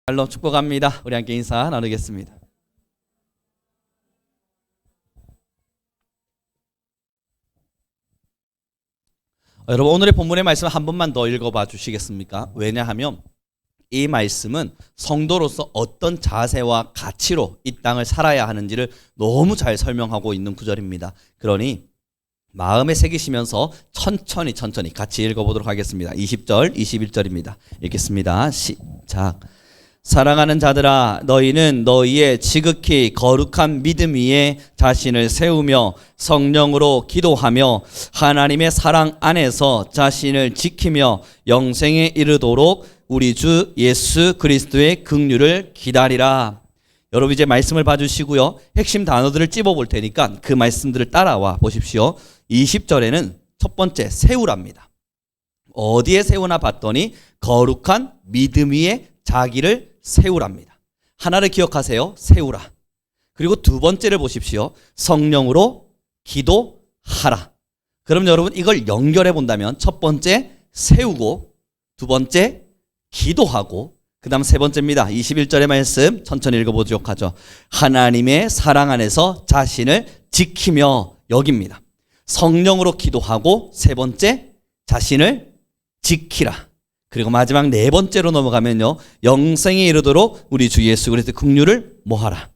샬롬 축복합니다. 우리 함께 인사 나누겠습니다. 여러분, 오늘의 본문의 말씀 한 번만 더 읽어봐 주시겠습니까? 왜냐하면 이 말씀은 성도로서 어떤 자세와 가치로 이 땅을 살아야 하는지를 너무 잘 설명하고 있는 구절입니다. 그러니 마음에 새기시면서 천천히 같이 읽어보도록 하겠습니다. 20절, 21절입니다. 읽겠습니다. 시작. 사랑하는 자들아, 너희는 너희의 지극히 거룩한 믿음 위에 자신을 세우며 성령으로 기도하며 하나님의 사랑 안에서 자신을 지키며 영생에 이르도록 우리 주 예수 그리스도의 긍휼을 기다리라. 여러분, 이제 말씀을 봐주시고요, 핵심 단어들을 찝어볼 테니까 그 말씀들을 따라와 보십시오. 20절에는 첫 번째 세우랍니다. 어디에 세우나 봤더니 거룩한 믿음 위에 자기를 세우랍니다. 하나를 기억하세요. 세우라. 그리고 두 번째를 보십시오. 성령으로 기도하라. 그럼 여러분, 이걸 연결해 본다면 첫 번째 세우고, 두 번째 기도하고, 그 다음 세 번째입니다. 21절의 말씀 천천히 읽어보도록 하죠. 하나님의 사랑 안에서 자신을 지키며, 여기입니다. 성령으로 기도하고, 세 번째 자신을 지키라. 그리고 마지막 네 번째로 넘어가면요, 영생에 이르도록 우리 주 예수 그리스도의 긍휼을 뭐하라?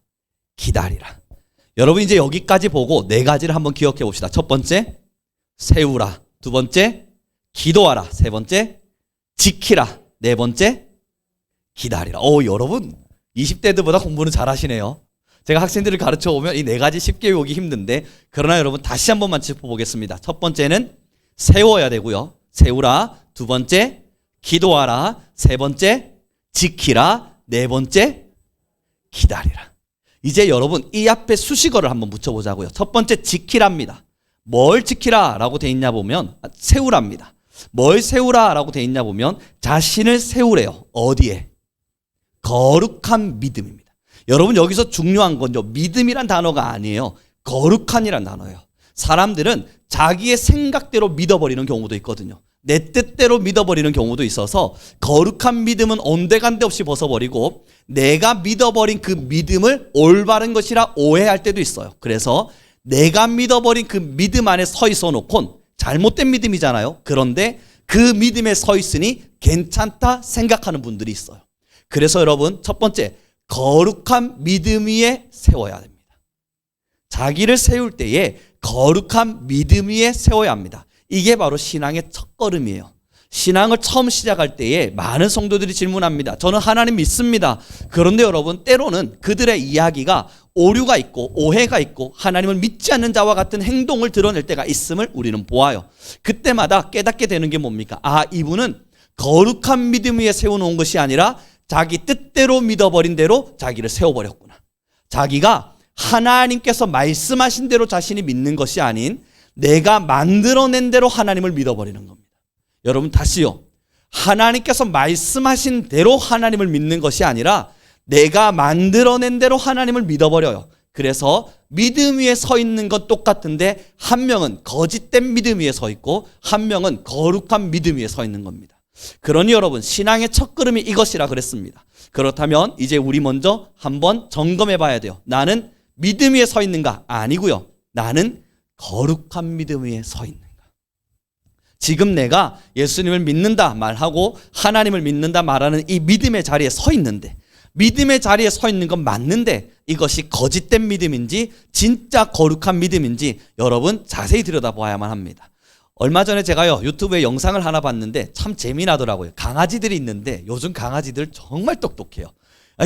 기다리라. 여러분, 이제 여기까지 보고 네 가지를 한번 기억해 봅시다. 첫 번째 세우라, 두 번째 기도하라, 세 번째 지키라, 네 번째 기다리라. 여러분 20대들보다 공부는 잘하시네요. 제가 학생들을 가르쳐 오면 이 네 가지 쉽게 외우기 힘든데, 그러나 여러분 다시 한 번만 짚어보겠습니다. 첫 번째는 세워야 되고요, 세우라. 두 번째 기도하라. 세 번째 지키라. 네 번째 기다리라. 이제 여러분, 이 앞에 수식어를 한번 붙여보자고요. 첫 번째 지키랍니다. 뭘 지키라 라고 돼 있냐 보면 세우랍니다. 뭘 세우라 라고 돼 있냐 보면 자신을 세우래요. 어디에? 거룩한 믿음입니다. 여러분, 여기서 중요한 건요, 믿음이란 단어가 아니에요. 거룩한이란 단어예요. 사람들은 자기의 생각대로 믿어버리는 경우도 있거든요. 내 뜻대로 믿어버리는 경우도 있어서 거룩한 믿음은 온데간데 없이 벗어버리고 내가 믿어버린 그 믿음을 올바른 것이라 오해할 때도 있어요. 그래서 내가 믿어버린 그 믿음 안에 서 있어 놓곤 잘못된 믿음이잖아요. 그런데 그 믿음에 서 있으니 괜찮다 생각하는 분들이 있어요. 그래서 여러분, 첫 번째 거룩한 믿음 위에 세워야 됩니다. 자기를 세울 때에 거룩한 믿음 위에 세워야 합니다. 이게 바로 신앙의 첫걸음이에요. 신앙을 처음 시작할 때에 많은 성도들이 질문합니다. 저는 하나님 믿습니다. 그런데 여러분, 때로는 그들의 이야기가 오류가 있고 오해가 있고 하나님을 믿지 않는 자와 같은 행동을 드러낼 때가 있음을 우리는 보아요. 그때마다 깨닫게 되는 게 뭡니까? 이분은 거룩한 믿음 위에 세워놓은 것이 아니라 자기 뜻대로 믿어버린 대로 자기를 세워버렸구나. 자기가 하나님께서 말씀하신 대로 자신이 믿는 것이 아닌 내가 만들어낸 대로 하나님을 믿어버리는 겁니다. 여러분, 다시요. 하나님께서 말씀하신 대로 하나님을 믿는 것이 아니라 내가 만들어낸 대로 하나님을 믿어버려요. 그래서 믿음 위에 서 있는 건 똑같은데 한 명은 거짓된 믿음 위에 서 있고 한 명은 거룩한 믿음 위에 서 있는 겁니다. 그러니 여러분, 신앙의 첫걸음이 이것이라 그랬습니다. 그렇다면 이제 우리 먼저 한번 점검해 봐야 돼요. 나는 믿음 위에 서 있는가? 아니고요. 나는 거룩한 믿음 위에 서 있는가? 지금 내가 예수님을 믿는다 말하고 하나님을 믿는다 말하는 이 믿음의 자리에 서 있는데, 믿음의 자리에 서 있는 건 맞는데 이것이 거짓된 믿음인지 진짜 거룩한 믿음인지 여러분 자세히 들여다봐야만 합니다. 얼마 전에 제가요, 유튜브에 영상을 하나 봤는데 참 재미나더라고요. 강아지들이 있는데 요즘 강아지들 정말 똑똑해요.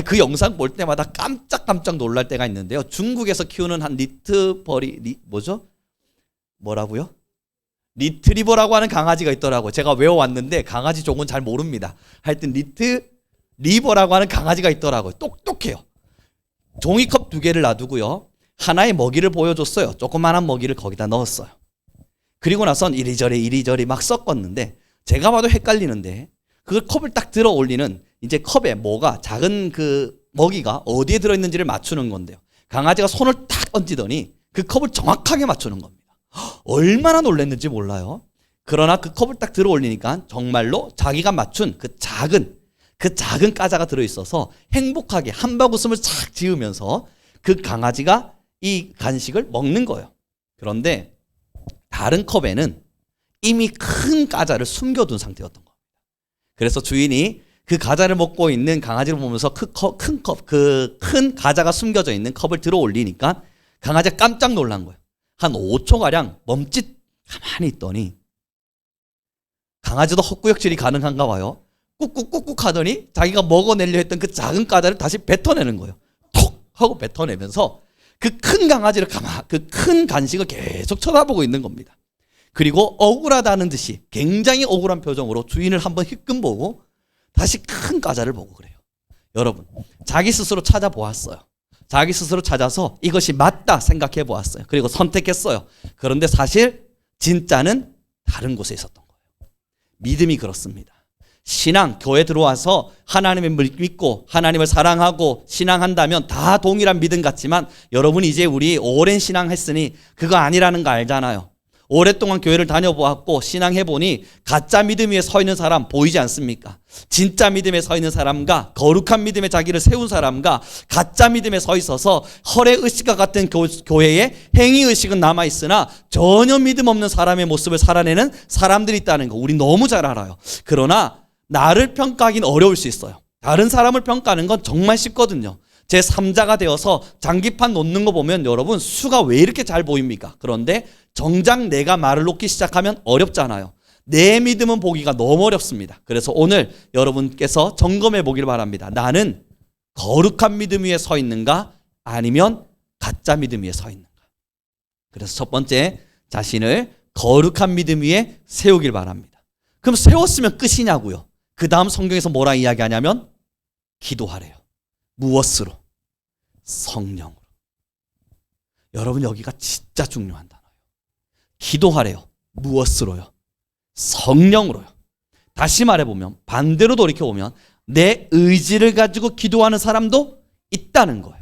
그 영상 볼 때마다 깜짝 놀랄 때가 있는데요. 중국에서 키우는 한 뭐라고요? 리트리버라고 하는 강아지가 있더라고요. 제가 외워왔는데 강아지 종은 잘 모릅니다. 하여튼 리버라고 하는 강아지가 있더라고요. 똑똑해요. 종이컵 2개를 놔두고요, 하나의 먹이를 보여줬어요. 조그만한 먹이를 거기다 넣었어요. 그리고 나선 이리저리 막 섞었는데 제가 봐도 헷갈리는데 그 컵을 딱 들어 올리는 이제 컵에 뭐가 작은 그 먹이가 어디에 들어있는지를 맞추는 건데요. 강아지가 손을 탁 얹더니 그 컵을 정확하게 맞추는 겁니다. 얼마나 놀랐는지 몰라요. 그러나 그 컵을 딱 들어 올리니까 정말로 자기가 맞춘 그 작은 그 작은 까자가 들어있어서 행복하게 한바구음을 착 지으면서 그 강아지가 이 간식을 먹는 거예요. 그런데 다른 컵에는 이미 큰 까자를 숨겨둔 상태였던 겁니다. 그래서 주인이 그 과자를 먹고 있는 강아지를 보면서 그 큰 과자가 숨겨져 있는 컵을 들어 올리니까 강아지가 깜짝 놀란 거예요. 한 5초가량 멈칫 가만히 있더니 강아지도 헛구역질이 가능한가 봐요. 꾹꾹꾹꾹 하더니 자기가 먹어내려 했던 그 작은 과자를 다시 뱉어내는 거예요. 톡 하고 뱉어내면서 그 큰 강아지를 그 큰 간식을 계속 쳐다보고 있는 겁니다. 그리고 억울하다는 듯이 굉장히 억울한 표정으로 주인을 한번 힐끔 보고 다시 큰 과자를 보고 그래요. 여러분, 자기 스스로 찾아보았어요. 자기 스스로 찾아서 이것이 맞다 생각해 보았어요. 그리고 선택했어요. 그런데 사실 진짜는 다른 곳에 있었던 거예요. 믿음이 그렇습니다. 신앙, 교회 들어와서 하나님을 믿고 하나님을 사랑하고 신앙한다면 다 동일한 믿음 같지만 여러분 이제 우리 오랜 신앙했으니 그거 아니라는 거 알잖아요. 오랫동안 교회를 다녀보았고 신앙해보니 가짜 믿음 위에 서 있는 사람 보이지 않습니까? 진짜 믿음에 서 있는 사람과 거룩한 믿음에 자기를 세운 사람과 가짜 믿음에 서 있어서 헐의의식과 같은 교회에 행위의식은 남아있으나 전혀 믿음 없는 사람의 모습을 살아내는 사람들이 있다는 거 우리 너무 잘 알아요. 그러나 나를 평가하기는 어려울 수 있어요. 다른 사람을 평가하는 건 정말 쉽거든요. 제3자가 되어서 장기판 놓는 거 보면 여러분 수가 왜 이렇게 잘 보입니까? 그런데 정작 내가 말을 놓기 시작하면 어렵잖아요. 내 믿음은 보기가 너무 어렵습니다. 그래서 오늘 여러분께서 점검해 보기를 바랍니다. 나는 거룩한 믿음 위에 서 있는가 아니면 가짜 믿음 위에 서 있는가. 그래서 첫 번째 자신을 거룩한 믿음 위에 세우길 바랍니다. 그럼 세웠으면 끝이냐고요. 그 다음 성경에서 뭐라 이야기하냐면 기도하래요. 무엇으로? 성령으로. 여러분 여기가 진짜 중요한 단어예요. 기도하래요. 무엇으로요? 성령으로요. 다시 말해보면 반대로 돌이켜보면 내 의지를 가지고 기도하는 사람도 있다는 거예요.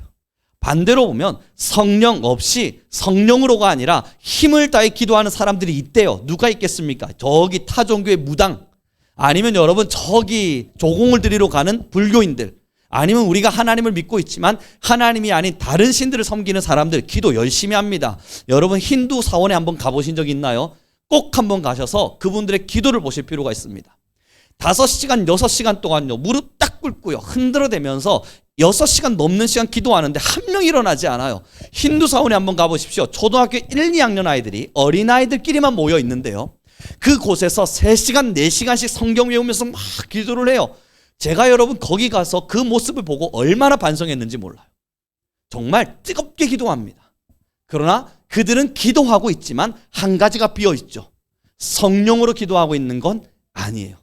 반대로 보면 성령 없이 성령으로가 아니라 힘을 다해 기도하는 사람들이 있대요. 누가 있겠습니까? 저기 타종교의 무당 아니면 여러분 저기 조공을 드리러 가는 불교인들 아니면 우리가 하나님을 믿고 있지만 하나님이 아닌 다른 신들을 섬기는 사람들 기도 열심히 합니다. 여러분 힌두 사원에 한번 가보신 적 있나요? 꼭 한번 가셔서 그분들의 기도를 보실 필요가 있습니다. 5시간, 6시간 동안요 무릎 딱 꿇고요 흔들어대면서 6시간 넘는 시간 기도하는데 한 명 일어나지 않아요. 힌두 사원에 한번 가보십시오. 초등학교 1, 2학년 아이들이 어린아이들끼리만 모여 있는데요. 그곳에서 3시간, 4시간씩 성경 외우면서 막 기도를 해요. 제가 여러분 거기 가서 그 모습을 보고 얼마나 반성했는지 몰라요. 정말 뜨겁게 기도합니다. 그러나 그들은 기도하고 있지만 한 가지가 비어 있죠. 성령으로 기도하고 있는 건 아니에요.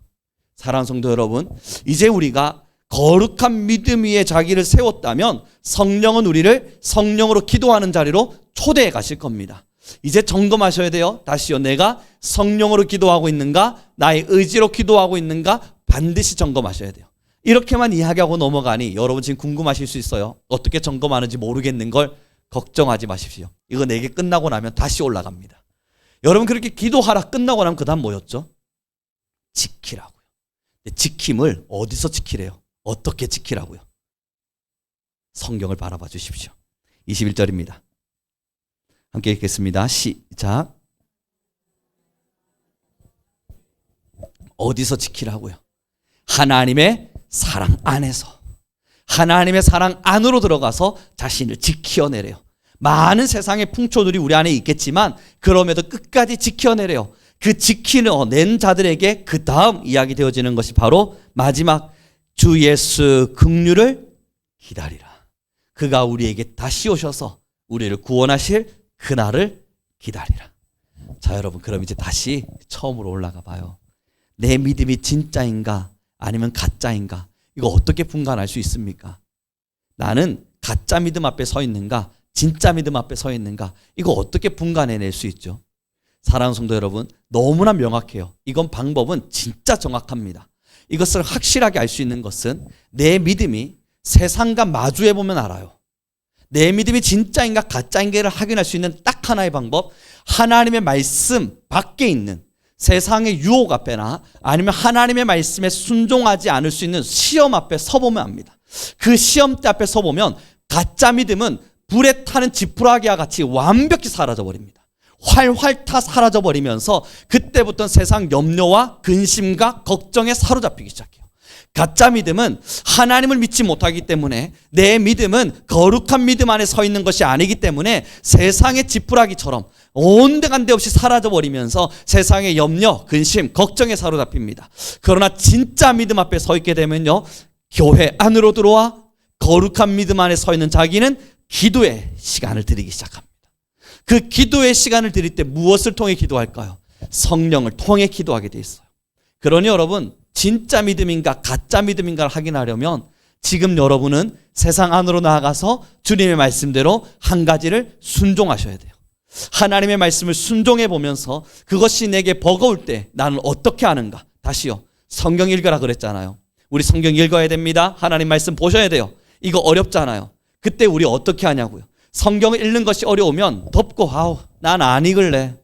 사랑하는 성도 여러분, 이제 우리가 거룩한 믿음 위에 자기를 세웠다면 성령은 우리를 성령으로 기도하는 자리로 초대해 가실 겁니다. 이제 점검하셔야 돼요. 다시요. 내가 성령으로 기도하고 있는가? 나의 의지로 기도하고 있는가? 반드시 점검하셔야 돼요. 이렇게만 이야기하고 넘어가니 여러분 지금 궁금하실 수 있어요. 어떻게 점검하는지 모르겠는 걸 걱정하지 마십시오. 이거 4개 끝나고 나면 다시 올라갑니다. 여러분 그렇게 기도하라 끝나고 나면 그 다음 뭐였죠? 지키라고요. 지킴을 어디서 지키래요? 어떻게 지키라고요? 성경을 바라봐 주십시오. 21절입니다. 함께 읽겠습니다. 시작. 어디서 지키라고요? 하나님의 사랑 안에서. 하나님의 사랑 안으로 들어가서 자신을 지켜내래요. 많은 세상의 풍초들이 우리 안에 있겠지만 그럼에도 끝까지 지켜내래요. 그 지키는 자들에게 그 다음 이야기 되어지는 것이 바로 마지막 주 예수 긍휼을 기다리라. 그가 우리에게 다시 오셔서 우리를 구원하실 그날을 기다리라. 자 여러분 그럼 이제 다시 처음으로 올라가 봐요. 내 믿음이 진짜인가 아니면 가짜인가 이거 어떻게 분간할 수 있습니까? 나는 가짜 믿음 앞에 서 있는가 진짜 믿음 앞에 서 있는가 이거 어떻게 분간해낼 수 있죠? 사랑하는 성도 여러분 너무나 명확해요. 이건 방법은 진짜 정확합니다. 이것을 확실하게 알 수 있는 것은 내 믿음이 세상과 마주해보면 알아요. 내 믿음이 진짜인가 가짜인가를 확인할 수 있는 딱 하나의 방법 하나님의 말씀 밖에 있는 세상의 유혹 앞에나 아니면 하나님의 말씀에 순종하지 않을 수 있는 시험 앞에 서보면 합니다. 그 시험대 앞에 서보면 가짜 믿음은 불에 타는 지푸라기와 같이 완벽히 사라져버립니다. 활활 타 사라져버리면서 그때부터 세상 염려와 근심과 걱정에 사로잡히기 시작해요. 가짜 믿음은 하나님을 믿지 못하기 때문에, 내 믿음은 거룩한 믿음 안에 서 있는 것이 아니기 때문에 세상의 지푸라기처럼 온데간데 없이 사라져버리면서 세상의 염려, 근심, 걱정에 사로잡힙니다. 그러나 진짜 믿음 앞에 서 있게 되면요, 교회 안으로 들어와 거룩한 믿음 안에 서 있는 자기는 기도의 시간을 드리기 시작합니다. 그 기도의 시간을 드릴 때 무엇을 통해 기도할까요? 성령을 통해 기도하게 돼 있어요. 그러니 여러분, 진짜 믿음인가 가짜 믿음인가를 확인하려면 지금 여러분은 세상 안으로 나아가서 주님의 말씀대로 한 가지를 순종하셔야 돼요. 하나님의 말씀을 순종해 보면서 그것이 내게 버거울 때 나는 어떻게 하는가? 다시요, 성경 읽으라 그랬잖아요. 우리 성경 읽어야 됩니다. 하나님 말씀 보셔야 돼요. 이거 어렵잖아요. 그때 우리 어떻게 하냐고요. 성경을 읽는 것이 어려우면 덮고 난 안 읽을래.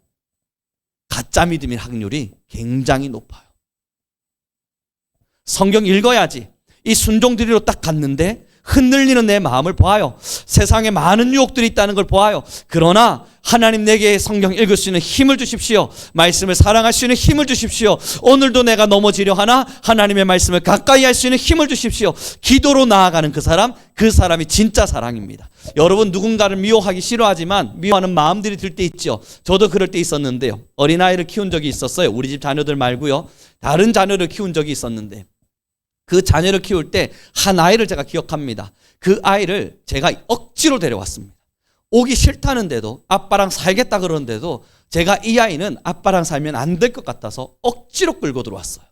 가짜 믿음의 확률이 굉장히 높아요. 성경 읽어야지. 이 순종드리러 딱 갔는데 흔들리는 내 마음을 보아요. 세상에 많은 유혹들이 있다는 걸 보아요. 그러나 하나님 내게 성경 읽을 수 있는 힘을 주십시오. 말씀을 사랑할 수 있는 힘을 주십시오. 오늘도 내가 넘어지려 하나 하나님의 말씀을 가까이 할 수 있는 힘을 주십시오. 기도로 나아가는 그 사람이 진짜 사랑입니다. 여러분, 누군가를 미워하기 싫어하지만 미워하는 마음들이 들 때 있죠. 저도 그럴 때 있었는데요. 어린아이를 키운 적이 있었어요. 우리 집 자녀들 말고요. 다른 자녀를 키운 적이 있었는데, 그 자녀를 키울 때 한 아이를 제가 기억합니다. 그 아이를 제가 억지로 데려왔습니다. 오기 싫다는데도, 아빠랑 살겠다 그러는데도 제가 이 아이는 아빠랑 살면 안 될 것 같아서 억지로 끌고 들어왔어요.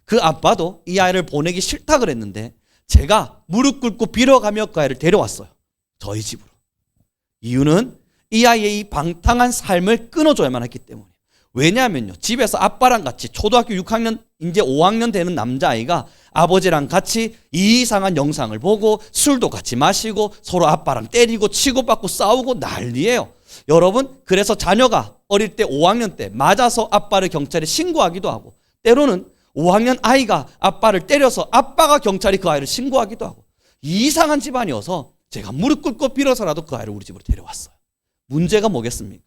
그 아빠도 이 아이를 보내기 싫다 그랬는데 제가 무릎 꿇고 빌어가며 그 아이를 데려왔어요. 저희 집으로. 이유는 이 아이의 이 방탕한 삶을 끊어줘야만 했기 때문에. 왜냐하면요, 집에서 아빠랑 같이 초등학교 6학년 이제 5학년 되는 남자아이가 아버지랑 같이 이상한 영상을 보고 술도 같이 마시고 서로 아빠랑 때리고 치고받고 싸우고 난리예요. 여러분, 그래서 자녀가 어릴 때 5학년 때 맞아서 아빠를 경찰에 신고하기도 하고, 때로는 5학년 아이가 아빠를 때려서 아빠가 경찰에 그 아이를 신고하기도 하고, 이상한 집안이어서 제가 무릎 꿇고 빌어서라도 그 아이를 우리 집으로 데려왔어요. 문제가 뭐겠습니까?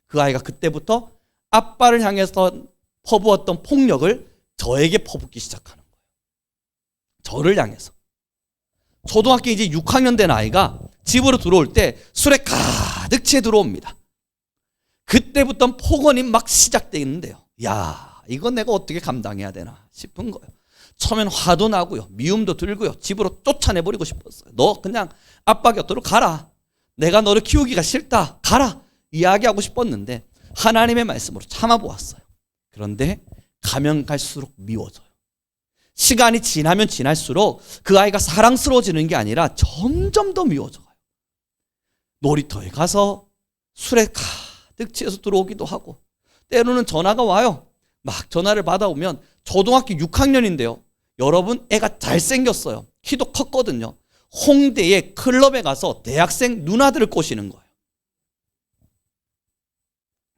그 아이가 그때부터 아빠를 향해서 퍼부었던 폭력을 저에게 퍼붓기 시작하는 거예요. 저를 향해서. 초등학교 이제 6학년 된 아이가 집으로 들어올 때 술에 가득 채 들어옵니다. 그때부터 폭언이 막 시작되는데요. 야, 이건 내가 어떻게 감당해야 되나 싶은 거예요. 처음엔 화도 나고요, 미움도 들고요, 집으로 쫓아내버리고 싶었어요. 너 그냥 아빠 곁으로 가라. 내가 너를 키우기가 싫다. 가라. 이야기하고 싶었는데 하나님의 말씀으로 참아보았어요. 그런데 가면 갈수록 미워져요. 시간이 지나면 지날수록 그 아이가 사랑스러워지는 게 아니라 점점 더 미워져요. 놀이터에 가서 술에 가득 취해서 들어오기도 하고, 때로는 전화가 와요. 막 전화를 받아오면 초등학교 6학년인데요. 여러분, 애가 잘생겼어요. 키도 컸거든요. 홍대의 클럽에 가서 대학생 누나들을 꼬시는 거예요.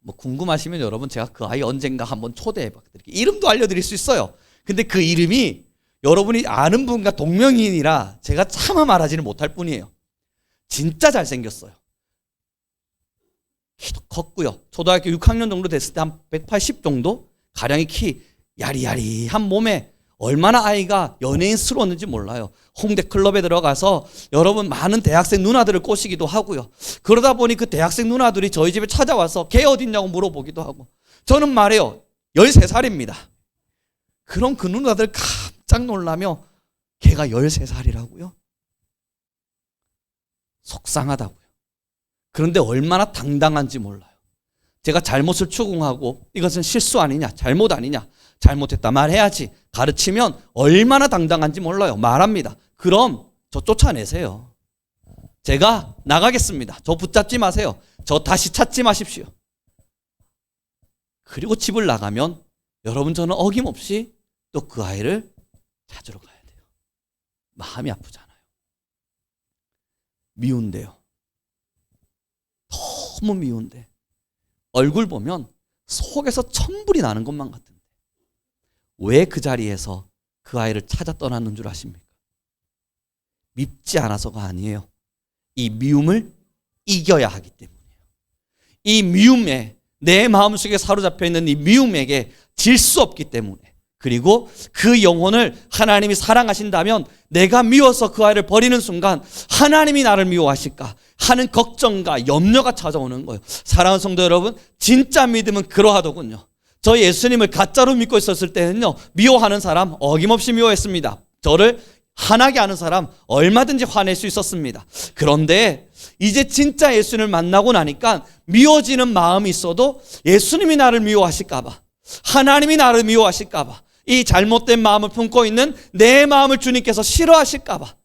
뭐 궁금하시면 여러분, 제가 그 아이 언젠가 한번 초대해 드릴게요. 이름도 알려드릴 수 있어요. 근데 그 이름이 여러분이 아는 분과 동명이인이라 제가 차마 말하지는 못할 뿐이에요. 진짜 잘생겼어요. 키도 컸고요. 초등학교 6학년 정도 됐을 때 한 180 정도? 가량의 키, 야리야리한 몸에 얼마나 아이가 연예인스러웠는지 몰라요. 홍대 클럽에 들어가서 여러분 많은 대학생 누나들을 꼬시기도 하고요. 그러다 보니 그 대학생 누나들이 저희 집에 찾아와서 걔 어딨냐고 물어보기도 하고, 저는 말해요, 13살입니다. 그럼 그 누나들 깜짝 놀라며 걔가 13살이라고요? 속상하다고요. 그런데 얼마나 당당한지 몰라요. 제가 잘못을 추궁하고 이것은 실수 아니냐, 잘못 아니냐, 잘못했다 말해야지 가르치면 얼마나 당당한지 몰라요. 말합니다. 그럼 저 쫓아내세요. 제가 나가겠습니다. 저 붙잡지 마세요. 저 다시 찾지 마십시오. 그리고 집을 나가면 여러분, 저는 어김없이 또 그 아이를 찾으러 가야 돼요. 마음이 아프잖아요. 미운데요. 너무 미운데 얼굴 보면 속에서 천불이 나는 것만 같은데 왜 그 자리에서 그 아이를 찾아 떠났는 줄 아십니까? 밉지 않아서가 아니에요. 이 미움을 이겨야 하기 때문이에요. 이 미움에, 내 마음속에 사로잡혀 있는 이 미움에게 질 수 없기 때문에, 그리고 그 영혼을 하나님이 사랑하신다면 내가 미워서 그 아이를 버리는 순간 하나님이 나를 미워하실까 하는 걱정과 염려가 찾아오는 거예요. 사랑하는 성도 여러분, 진짜 믿음은 그러하더군요. 저 예수님을 가짜로 믿고 있었을 때는요, 미워하는 사람 어김없이 미워했습니다. 저를 화나게 하는 사람 얼마든지 화낼 수 있었습니다. 그런데 이제 진짜 예수님을 만나고 나니까 미워지는 마음이 있어도 예수님이 나를 미워하실까 봐, 하나님이 나를 미워하실까 봐, 이 잘못된 마음을 품고 있는 내 마음을 주님께서 싫어하실까 봐,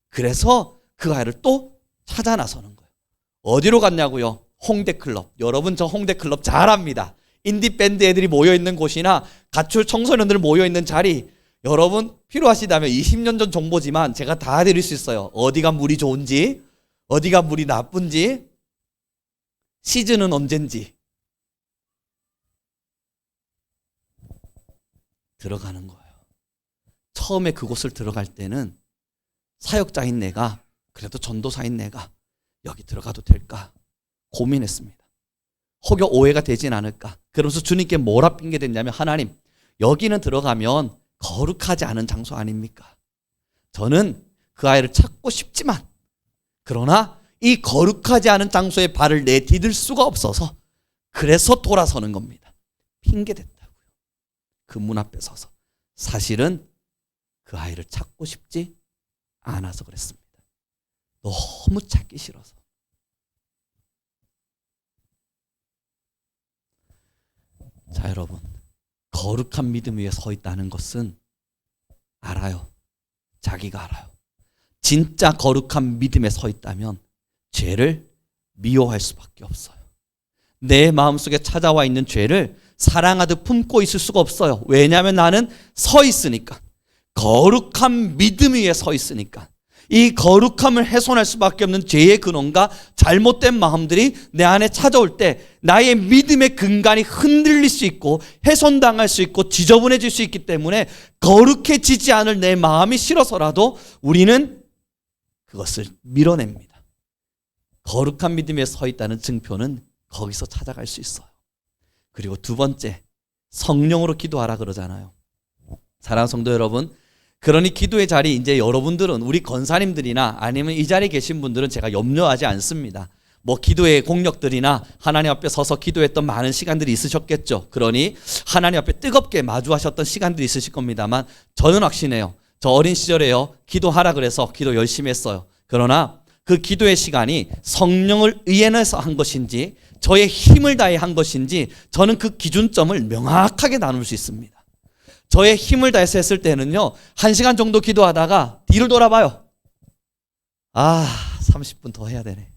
그래서 그 아이를 또 찾아 나서는 거예요. 어디로 갔냐고요? 홍대클럽. 여러분, 저 홍대클럽 잘 압니다. 인디밴드 애들이 모여있는 곳이나 가출 청소년들 모여있는 자리, 여러분 필요하시다면 20년 전 정보지만 제가 다 드릴 수 있어요. 어디가 물이 좋은지, 어디가 물이 나쁜지, 시즌은 언젠지. 들어가는 거예요. 처음에 그곳을 들어갈 때는 사역자인 내가, 그래도 전도사인 내가 여기 들어가도 될까 고민했습니다. 혹여 오해가 되진 않을까. 그러면서 주님께 뭐라 핑계댔냐면, 하나님, 여기는 들어가면 거룩하지 않은 장소 아닙니까? 저는 그 아이를 찾고 싶지만, 그러나 이 거룩하지 않은 장소에 발을 내디딜 수가 없어서 그래서 돌아서는 겁니다. 핑계댔다고요. 그 문 앞에 서서. 사실은 그 아이를 찾고 싶지 않아서 그랬습니다. 너무 찾기 싫어서. 자, 여러분, 거룩한 믿음 위에 서 있다는 것은 알아요. 자기가 알아요. 진짜 거룩한 믿음에 서 있다면 죄를 미워할 수밖에 없어요. 내 마음속에 찾아와 있는 죄를 사랑하듯 품고 있을 수가 없어요. 왜냐하면 나는 서 있으니까. 거룩한 믿음 위에 서 있으니까. 이 거룩함을 훼손할 수밖에 없는 죄의 근원과 잘못된 마음들이 내 안에 찾아올 때 나의 믿음의 근간이 흔들릴 수 있고 훼손당할 수 있고 지저분해질 수 있기 때문에 거룩해지지 않을 내 마음이 싫어서라도 우리는 그것을 밀어냅니다. 거룩한 믿음에 서 있다는 증표는 거기서 찾아갈 수 있어요. 그리고 두 번째, 성령으로 기도하라 그러잖아요. 사랑하는 성도 여러분, 그러니 기도의 자리, 이제 여러분들은, 우리 권사님들이나 아니면 이 자리에 계신 분들은 제가 염려하지 않습니다. 뭐 기도의 공력들이나 하나님 앞에 서서 기도했던 많은 시간들이 있으셨겠죠. 그러니 하나님 앞에 뜨겁게 마주하셨던 시간들이 있으실 겁니다만, 저는 확신해요. 저 어린 시절에요, 기도하라 그래서 기도 열심히 했어요. 그러나 그 기도의 시간이 성령을 의연해서 한 것인지 저의 힘을 다해 한 것인지 저는 그 기준점을 명확하게 나눌 수 있습니다. 저의 힘을 다해서 했을 때는요, 1시간 정도 기도하다가 뒤를 돌아봐요. 30분 더 해야 되네.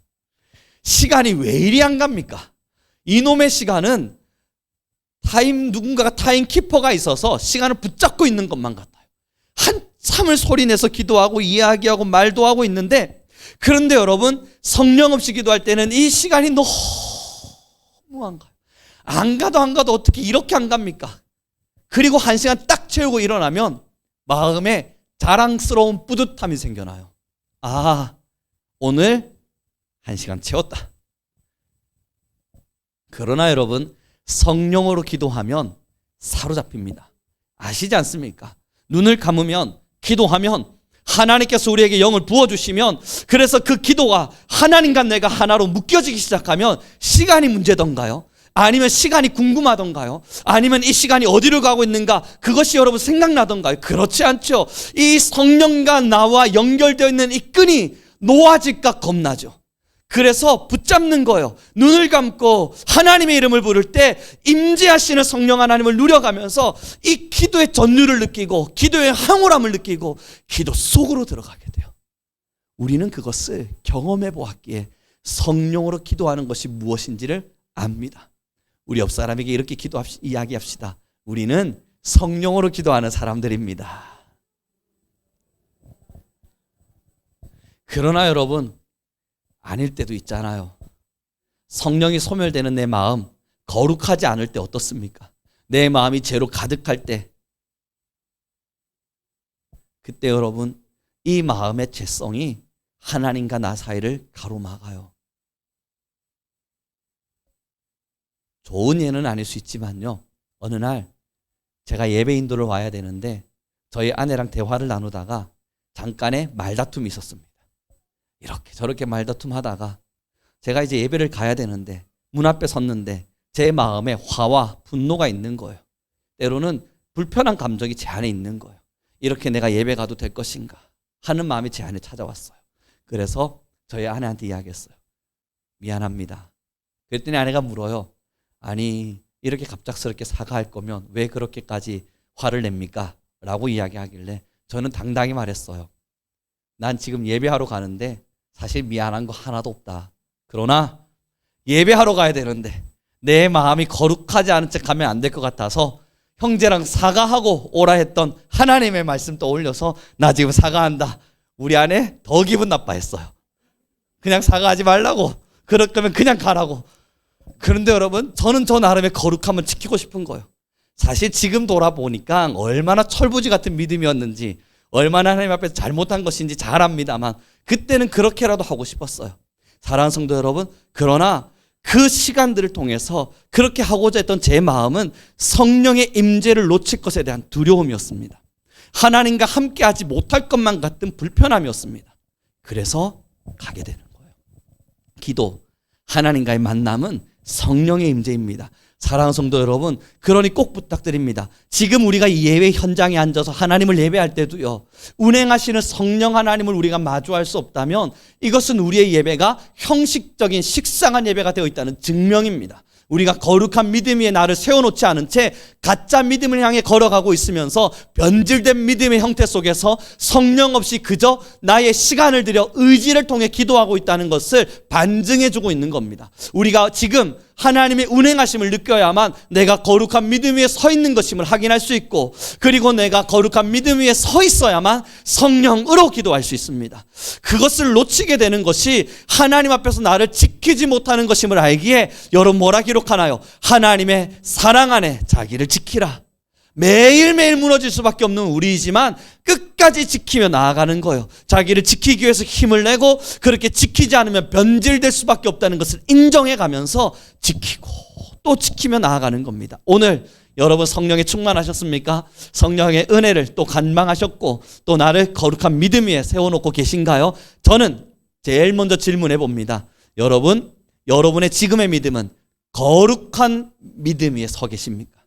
시간이 왜 이리 안 갑니까? 이놈의 시간은 누군가가 타임키퍼가 있어서 시간을 붙잡고 있는 것만 같아요. 한참을 소리내서 기도하고 이야기하고 말도 하고 있는데, 그런데 여러분, 성령 없이 기도할 때는 이 시간이 너무 안 가요. 안 가도 어떻게 이렇게 안 갑니까? 그리고 1시간 딱 채우고 일어나면 마음에 자랑스러운 뿌듯함이 생겨나요. 오늘 1시간 채웠다. 그러나 여러분, 성령으로 기도하면 사로잡힙니다. 아시지 않습니까? 눈을 감으면, 기도하면 하나님께서 우리에게 영을 부어주시면, 그래서 그 기도가 하나님과 내가 하나로 묶여지기 시작하면 시간이 문제던가요? 아니면 시간이 궁금하던가요? 아니면 이 시간이 어디로 가고 있는가, 그것이 여러분 생각나던가요? 그렇지 않죠. 이 성령과 나와 연결되어 있는 이 끈이 놓아질까 겁나죠. 그래서 붙잡는 거예요. 눈을 감고 하나님의 이름을 부를 때 임재하시는 성령 하나님을 누려가면서 이 기도의 전율을 느끼고 기도의 황홀함을 느끼고 기도 속으로 들어가게 돼요. 우리는 그것을 경험해 보았기에 성령으로 기도하는 것이 무엇인지를 압니다. 우리 옆 사람에게 이렇게 이야기합시다. 우리는 성령으로 기도하는 사람들입니다. 그러나 여러분, 아닐 때도 있잖아요. 성령이 소멸되는 내 마음, 거룩하지 않을 때 어떻습니까? 내 마음이 죄로 가득할 때, 그때 여러분 이 마음의 죄성이 하나님과 나 사이를 가로막아요. 좋은 예는 아닐 수 있지만요, 어느 날 제가 예배 인도를 와야 되는데 저희 아내랑 대화를 나누다가 잠깐의 말다툼이 있었습니다. 이렇게 저렇게 말다툼 하다가 제가 이제 예배를 가야 되는데 문 앞에 섰는데 제 마음에 화와 분노가 있는 거예요. 때로는 불편한 감정이 제 안에 있는 거예요. 이렇게 내가 예배 가도 될 것인가 하는 마음이 제 안에 찾아왔어요. 그래서 저희 아내한테 이야기했어요. 미안합니다. 그랬더니 아내가 물어요. 아니, 이렇게 갑작스럽게 사과할 거면 왜 그렇게까지 화를 냅니까? 라고 이야기하길래 저는 당당히 말했어요. 난 지금 예배하러 가는데 사실 미안한 거 하나도 없다. 그러나 예배하러 가야 되는데 내 마음이 거룩하지 않은 척 하면 안 될 것 같아서 형제랑 사과하고 오라 했던 하나님의 말씀 떠올려서 나 지금 사과한다. 우리 아내 더 기분 나빠했어요. 그냥 사과하지 말라고. 그럴 거면 그냥 가라고. 그런데 여러분, 저는 저 나름의 거룩함을 지키고 싶은 거예요. 사실 지금 돌아보니까 얼마나 철부지 같은 믿음이었는지, 얼마나 하나님 앞에서 잘못한 것인지 잘 압니다만 그때는 그렇게라도 하고 싶었어요. 사랑하는 성도 여러분, 그러나 그 시간들을 통해서 그렇게 하고자 했던 제 마음은 성령의 임재를 놓칠 것에 대한 두려움이었습니다. 하나님과 함께하지 못할 것만 같은 불편함이었습니다. 그래서 가게 되는 거예요. 기도, 하나님과의 만남은 성령의 임재입니다. 사랑하는 성도 여러분, 그러니 꼭 부탁드립니다. 지금 우리가 이 예배 현장에 앉아서 하나님을 예배할 때도요, 운행하시는 성령 하나님을 우리가 마주할 수 없다면 이것은 우리의 예배가 형식적인 식상한 예배가 되어 있다는 증명입니다. 우리가 거룩한 믿음 위에 나를 세워놓지 않은 채 가짜 믿음을 향해 걸어가고 있으면서 변질된 믿음의 형태 속에서 성령 없이 그저 나의 시간을 들여 의지를 통해 기도하고 있다는 것을 반증해주고 있는 겁니다. 우리가 지금 하나님의 운행하심을 느껴야만 내가 거룩한 믿음 위에 서 있는 것임을 확인할 수 있고, 그리고 내가 거룩한 믿음 위에 서 있어야만 성령으로 기도할 수 있습니다. 그것을 놓치게 되는 것이 하나님 앞에서 나를 지키지 못하는 것임을 알기에 여러분 뭐라 기록하나요? 하나님의 사랑 안에 자기를 지키라. 매일매일 무너질 수밖에 없는 우리이지만 끝까지 지키며 나아가는 거예요. 자기를 지키기 위해서 힘을 내고 그렇게 지키지 않으면 변질될 수밖에 없다는 것을 인정해 가면서 지키고 또 지키며 나아가는 겁니다. 오늘 여러분 성령에 충만하셨습니까? 성령의 은혜를 또 간망하셨고 또 나를 거룩한 믿음 위에 세워놓고 계신가요? 저는 제일 먼저 질문해 봅니다. 여러분의 지금의 믿음은 거룩한 믿음 위에 서 계십니까?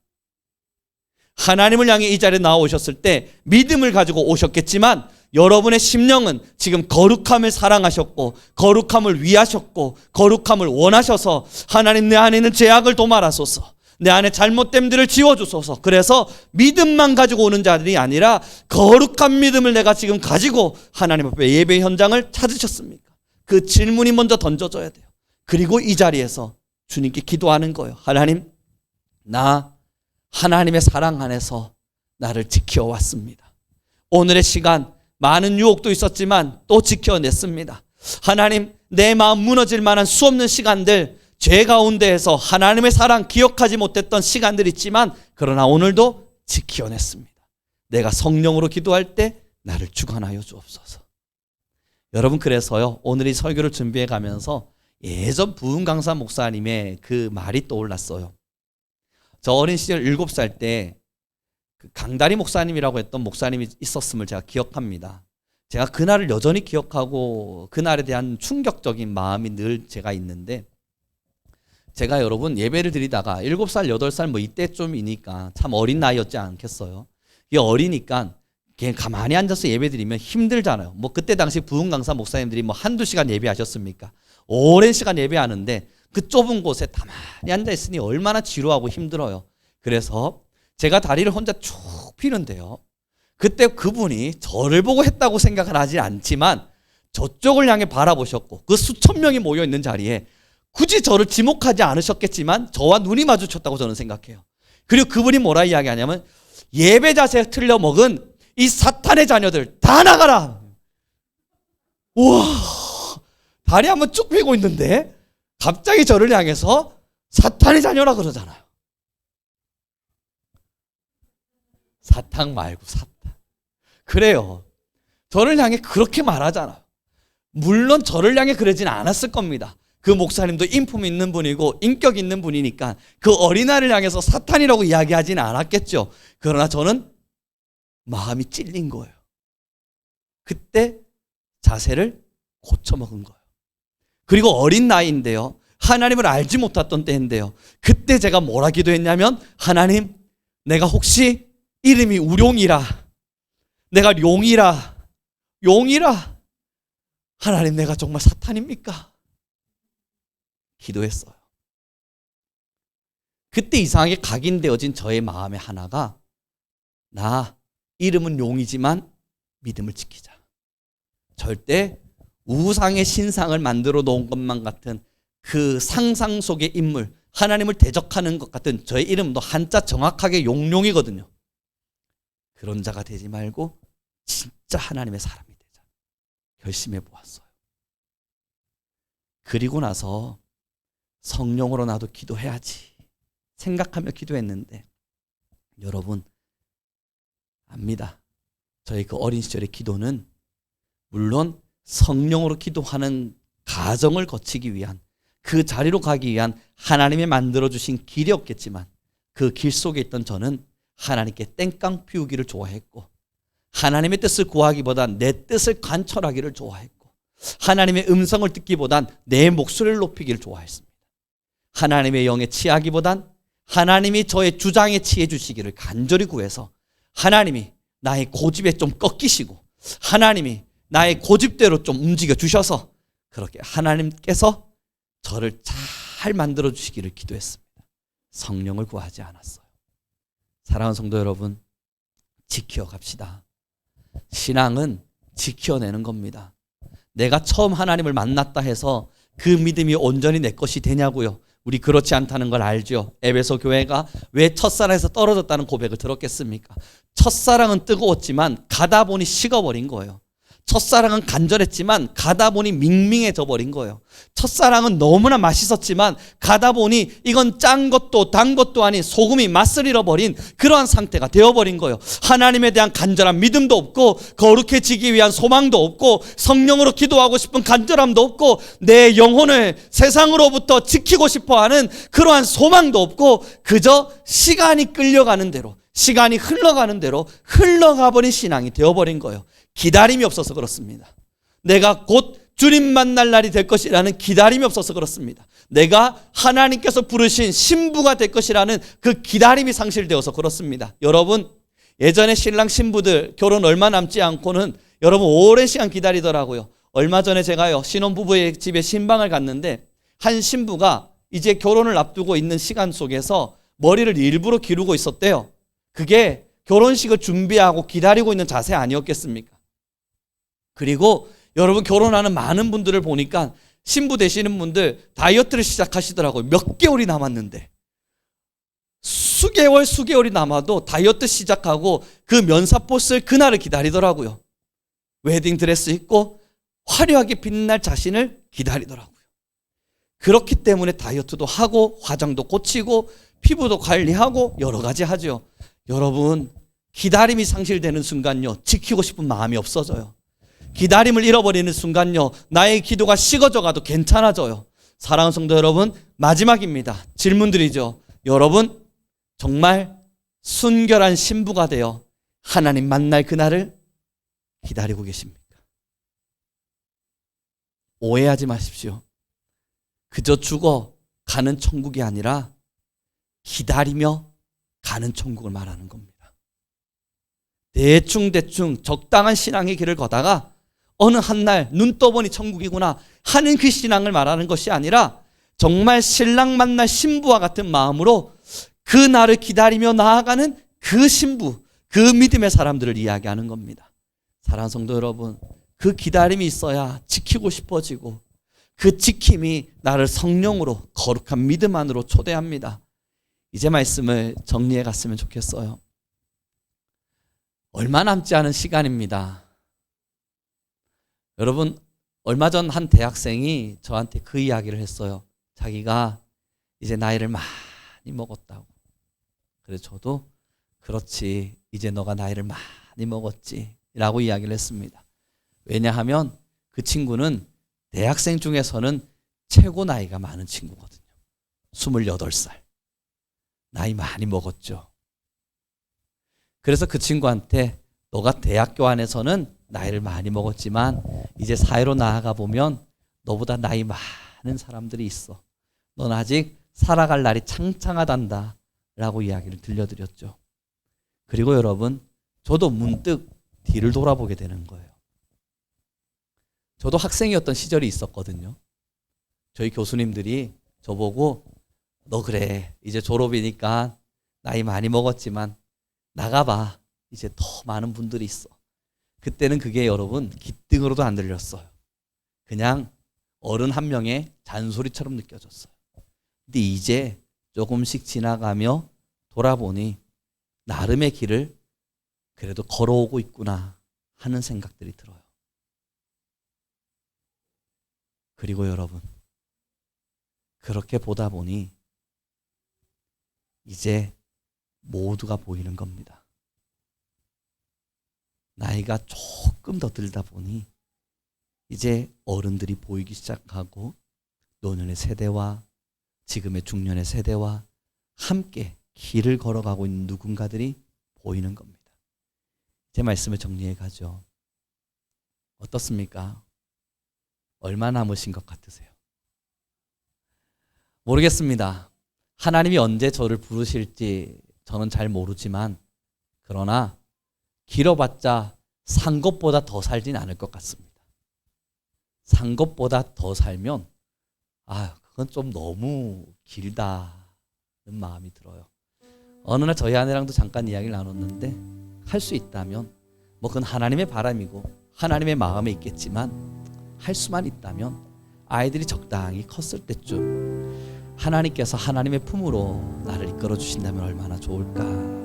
하나님을 향해 이 자리에 나오셨을 때 믿음을 가지고 오셨겠지만 여러분의 심령은 지금 거룩함을 사랑하셨고 거룩함을 위하셨고 거룩함을 원하셔서 하나님 내 안에 있는 죄악을 도말하소서, 내 안에 잘못됨들을 지워주소서. 그래서 믿음만 가지고 오는 자들이 아니라 거룩한 믿음을 내가 지금 가지고 하나님 앞에 예배 현장을 찾으셨습니까? 그 질문이 먼저 던져져야 돼요. 그리고 이 자리에서 주님께 기도하는 거예요. 하나님, 나 하나님의 사랑 안에서 나를 지켜왔습니다. 오늘의 시간 많은 유혹도 있었지만 또 지켜냈습니다. 하나님, 내 마음 무너질 만한 수없는 시간들, 죄 가운데에서 하나님의 사랑 기억하지 못했던 시간들 있지만 그러나 오늘도 지켜냈습니다. 내가 성령으로 기도할 때 나를 주관하여 주옵소서. 여러분, 그래서요, 오늘 이 설교를 준비해 가면서 예전 부흥 강사 목사님의 그 말이 떠올랐어요. 저 어린 시절 7살 때 그 강다리 목사님이라고 했던 목사님이 있었음을 제가 기억합니다. 제가 그날을 여전히 기억하고 그날에 대한 충격적인 마음이 늘 제가 있는데, 제가 여러분 예배를 드리다가 7살, 8살 뭐 이때쯤이니까 참 어린 나이였지 않겠어요? 이게 어리니까 그냥 가만히 앉아서 예배 드리면 힘들잖아요. 뭐 그때 당시 부흥 강사 목사님들이 뭐 한두 시간 예배하셨습니까? 오랜 시간 예배하는데 그 좁은 곳에 가만히 앉아 있으니 얼마나 지루하고 힘들어요. 그래서 제가 다리를 혼자 쭉 피는데요, 그때 그분이 저를 보고 했다고 생각은 하지 않지만 저쪽을 향해 바라보셨고 그 수천 명이 모여 있는 자리에 굳이 저를 지목하지 않으셨겠지만 저와 눈이 마주쳤다고 저는 생각해요. 그리고 그분이 뭐라 이야기하냐면, 예배 자세에 틀려 먹은 이 사탄의 자녀들 다 나가라. 우와, 다리 한번 쭉 펴고 있는데 갑자기 저를 향해서 사탄의 자녀라 그러잖아요. 사탄 말고 사탄. 그래요. 저를 향해 그렇게 말하잖아요. 물론 저를 향해 그러진 않았을 겁니다. 그 목사님도 인품 있는 분이고 인격 있는 분이니까 그 어린아이를 향해서 사탄이라고 이야기하지는 않았겠죠. 그러나 저는 마음이 찔린 거예요. 그때 자세를 고쳐먹은 거예요. 그리고 어린 나이인데요. 하나님을 알지 못했던 때인데요. 그때 제가 뭐라 기도했냐면, 하나님, 내가 혹시 이름이 우룡이라, 내가 용이라, 하나님, 내가 정말 사탄입니까? 기도했어요. 그때 이상하게 각인되어진 저의 마음의 하나가, 나 이름은 용이지만 믿음을 지키자. 절대 우상의 신상을 만들어 놓은 것만 같은 그 상상 속의 인물, 하나님을 대적하는 것 같은 저의 이름도 한자 정확하게 용용이거든요. 그런 자가 되지 말고 진짜 하나님의 사람이 되자 결심해 보았어요. 그리고 나서 성령으로 나도 기도해야지 생각하며 기도했는데, 여러분 압니다. 저희 그 어린 시절의 기도는 물론 성령으로 기도하는 가정을 거치기 위한, 그 자리로 가기 위한 하나님이 만들어주신 길이었겠지만, 그 길 속에 있던 저는 하나님께 땡깡 피우기를 좋아했고, 하나님의 뜻을 구하기보다 내 뜻을 관철하기를 좋아했고, 하나님의 음성을 듣기보단 내 목소리를 높이기를 좋아했습니다. 하나님의 영에 취하기보단 하나님이 저의 주장에 취해 주시기를 간절히 구해서, 하나님이 나의 고집에 좀 꺾이시고 하나님이 나의 고집대로 좀 움직여 주셔서 그렇게 하나님께서 저를 잘 만들어 주시기를 기도했습니다. 성령을 구하지 않았어요. 사랑하는 성도 여러분, 지켜갑시다. 신앙은 지켜내는 겁니다. 내가 처음 하나님을 만났다 해서 그 믿음이 온전히 내 것이 되냐고요? 우리 그렇지 않다는 걸 알죠. 에베소 교회가 왜 첫사랑에서 떨어졌다는 고백을 들었겠습니까? 첫사랑은 뜨거웠지만 가다 보니 식어버린 거예요. 첫사랑은 간절했지만 가다 보니 밍밍해져 버린 거예요. 첫사랑은 너무나 맛있었지만 가다 보니 이건 짠 것도 단 것도 아닌 소금이 맛을 잃어버린 그러한 상태가 되어버린 거예요. 하나님에 대한 간절한 믿음도 없고, 거룩해지기 위한 소망도 없고, 성령으로 기도하고 싶은 간절함도 없고, 내 영혼을 세상으로부터 지키고 싶어하는 그러한 소망도 없고, 그저 시간이 끌려가는 대로, 시간이 흘러가는 대로 흘러가버린 신앙이 되어버린 거예요. 기다림이 없어서 그렇습니다. 내가 곧 주님 만날 날이 될 것이라는 기다림이 없어서 그렇습니다. 내가 하나님께서 부르신 신부가 될 것이라는 그 기다림이 상실되어서 그렇습니다. 여러분, 예전에 신랑 신부들 결혼 얼마 남지 않고는 여러분 오랜 시간 기다리더라고요. 얼마 전에 제가요, 신혼부부의 집에 신방을 갔는데 한 신부가 이제 결혼을 앞두고 있는 시간 속에서 머리를 일부러 기르고 있었대요. 그게 결혼식을 준비하고 기다리고 있는 자세 아니었겠습니까? 그리고 여러분, 결혼하는 많은 분들을 보니까 신부 되시는 분들 다이어트를 시작하시더라고요. 몇 개월이 남았는데 수개월이 남아도 다이어트 시작하고 그 면사포 쓸 그날을 기다리더라고요. 웨딩드레스 입고 화려하게 빛날 자신을 기다리더라고요. 그렇기 때문에 다이어트도 하고 화장도 고치고 피부도 관리하고 여러 가지 하죠. 여러분, 기다림이 상실되는 순간요, 지키고 싶은 마음이 없어져요. 기다림을 잃어버리는 순간요, 나의 기도가 식어져 가도 괜찮아져요. 사랑하는 성도 여러분, 마지막입니다. 질문드리죠. 여러분, 정말 순결한 신부가 되어 하나님 만날 그날을 기다리고 계십니까? 오해하지 마십시오. 그저 죽어 가는 천국이 아니라 기다리며 가는 천국을 말하는 겁니다. 대충 적당한 신앙의 길을 걷다가 어느 한날 눈 떠보니 천국이구나 하는 그 신앙을 말하는 것이 아니라, 정말 신랑 만날 신부와 같은 마음으로 그 날을 기다리며 나아가는 그 신부, 그 믿음의 사람들을 이야기하는 겁니다. 사랑하는 성도 여러분, 그 기다림이 있어야 지키고 싶어지고, 그 지킴이 나를 성령으로 거룩한 믿음 안으로 초대합니다. 이제 말씀을 정리해 갔으면 좋겠어요. 얼마 남지 않은 시간입니다. 여러분, 얼마 전 한 대학생이 저한테 그 이야기를 했어요. 자기가 이제 나이를 많이 먹었다고. 그래서 저도 그렇지, 이제 너가 나이를 많이 먹었지 라고 이야기를 했습니다. 왜냐하면 그 친구는 대학생 중에서는 최고 나이가 많은 친구거든요. 28살. 나이 많이 먹었죠. 그래서 그 친구한테 너가 대학교 안에서는 나이를 많이 먹었지만 이제 사회로 나아가 보면 너보다 나이 많은 사람들이 있어. 넌 아직 살아갈 날이 창창하단다 라고 이야기를 들려드렸죠. 그리고 여러분, 저도 문득 뒤를 돌아보게 되는 거예요. 저도 학생이었던 시절이 있었거든요. 저희 교수님들이 저보고 너 그래, 이제 졸업이니까 나이 많이 먹었지만 나가봐. 이제 더 많은 분들이 있어. 그때는 그게 여러분 기등으로도 안 들렸어요. 그냥 어른 한 명의 잔소리처럼 느껴졌어요. 근데 이제 조금씩 지나가며 돌아보니 나름의 길을 그래도 걸어오고 있구나 하는 생각들이 들어요. 그리고 여러분, 그렇게 보다 보니 이제 모두가 보이는 겁니다. 나이가 조금 더 들다 보니 이제 어른들이 보이기 시작하고 노년의 세대와 지금의 중년의 세대와 함께 길을 걸어가고 있는 누군가들이 보이는 겁니다. 제 말씀을 정리해 가죠. 어떻습니까? 얼마 남으신 것 같으세요? 모르겠습니다. 하나님이 언제 저를 부르실지 저는 잘 모르지만 그러나 길어봤자 산 것보다 더 살진 않을 것 같습니다. 산 것보다 더 살면 그건 좀 너무 길다는 마음이 들어요. 어느 날 저희 아내랑도 잠깐 이야기를 나눴는데 할 수 있다면 그건 하나님의 바람이고 하나님의 마음에 있겠지만 할 수만 있다면 아이들이 적당히 컸을 때쯤 하나님께서 하나님의 품으로 나를 이끌어 주신다면 얼마나 좋을까